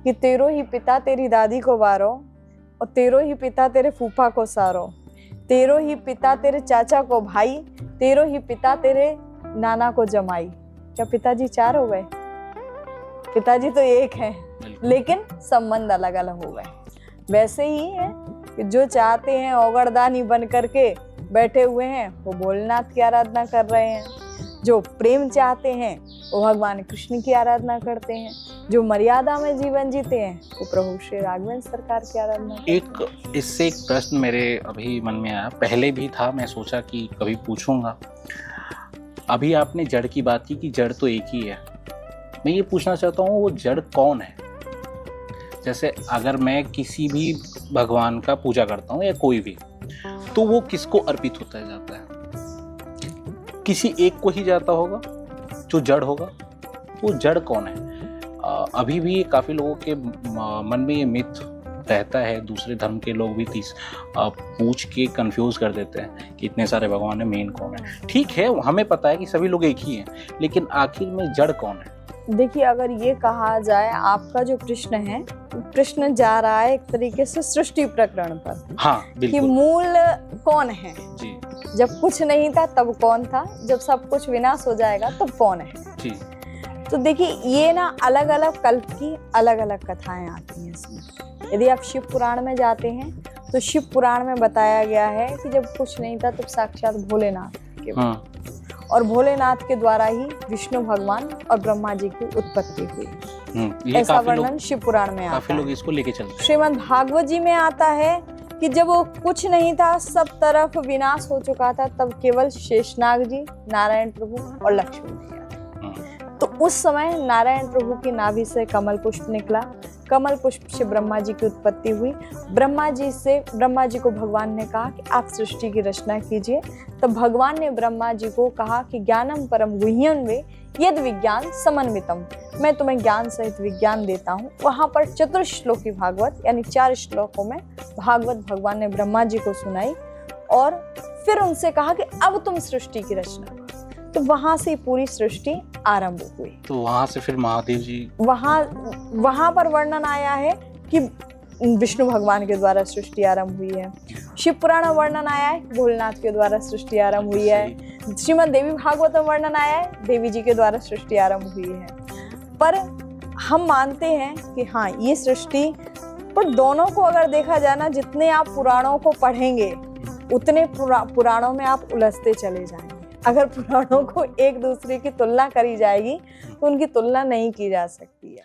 कि तेरो ही पिता तेरी दादी को वारो, और तेरो ही पिता तेरे फूफा को सारो, तेरो ही पिता तेरे चाचा को भाई, तेरो ही पिता तेरे नाना को जमाई। क्या पिताजी चार हो गए? पिताजी तो एक है, लेकिन संबंध अलग अलग हो गए। वैसे ही है कि जो चाहते हैं औगरदानी बन करके बैठे हुए हैं वो भोलेनाथ की आराधना कर रहे हैं, जो प्रेम चाहते हैं वो भगवान कृष्ण की आराधना करते हैं, जो मर्यादा में जीवन जीते हैं वो प्रभु श्री राघवेंद्र सरकार की आराधना करते हैं। एक इससे एक प्रश्न मेरे अभी मन में आया, पहले भी था, मैं सोचा कि कभी पूछूंगा। अभी आपने जड़ की बात की कि जड़ तो एक ही है। मैं ये पूछना चाहता हूँ वो जड़ कौन है? जैसे अगर मैं किसी भी भगवान का पूजा करता हूँ या कोई भी, तो वो किसको अर्पित होता है जाता है? किसी एक को ही जाता होगा जो जड़ होगा। वो जड़ कौन है? अभी भी काफ़ी लोगों के मन में ये मिथ रहता है। दूसरे धर्म के लोग भी पूछ के कंफ्यूज कर देते हैं कि इतने सारे भगवान है, मेन कौन है? ठीक है, हमें पता है कि सभी लोग एक ही हैं, लेकिन आखिर में जड़ कौन है? देखिए, अगर ये कहा जाए, आपका जो प्रश्न है, प्रश्न जा रहा है एक तरीके से सृष्टि प्रकरण पर। हाँ, बिल्कुल। कि मूल कौन है जी। जब कुछ नहीं था तब कौन था, जब सब कुछ विनाश हो जाएगा तब कौन है जी। तो देखिए, ये ना अलग अलग कल्प की अलग अलग कथाएं आती हैं इसमें। यदि आप शिव पुराण में जाते हैं तो शिव पुराण में बताया गया है कि जब कुछ नहीं था तब साक्षात भोलेनाथ के और भोलेनाथ के द्वारा ही विष्णु भगवान और ब्रह्मा जी की उत्पत्ति हुई। ऐसा वर्णन शिव पुराण में आता है। काफी लोग इसको लेके चलते हैं। श्रीमद् भागवत जी में आता है कि जब वो कुछ नहीं था, सब तरफ विनाश हो चुका था, तब केवल शेषनाग जी, नारायण प्रभु और लक्ष्मी मैया। तो उस समय नारायण प्रभु की नाभि से कमल पुष्प निकला, कमल पुष्प से ब्रह्मा जी की उत्पत्ति हुई। ब्रह्मा जी को भगवान ने कहा कि आप सृष्टि की रचना कीजिए। तब भगवान ने ब्रह्मा जी को कहा कि ज्ञानम परम गुह्यम वे यद विज्ञान समन्वितम, मैं तुम्हें ज्ञान सहित विज्ञान देता हूँ। वहां पर चतुर्श्लोकी भागवत यानी 4 श्लोकों में भागवत भगवान ने ब्रह्मा जी को सुनाई और फिर उनसे कहा कि अब तुम सृष्टि की रचना करो। तो वहां से पूरी सृष्टि आरंभ हुई। तो वहां से फिर महादेव जी, वहां पर वर्णन आया है कि विष्णु भगवान के द्वारा सृष्टि आरंभ हुई है। शिव पुराण में वर्णन आया है भोलेनाथ के द्वारा सृष्टि आरंभ हुई है। श्रीमद् देवी भागवत में वर्णन आया है देवी जी के द्वारा सृष्टि आरंभ हुई है। पर हम मानते हैं कि हाँ, ये सृष्टि, पर दोनों को अगर देखा जाए ना, जितने आप पुराणों को पढ़ेंगे उतने पुराणों में आप उलझते चले जाएंगे। अगर पुराणों को एक दूसरे की तुलना करी जाएगी तो उनकी तुलना नहीं की जा सकती है।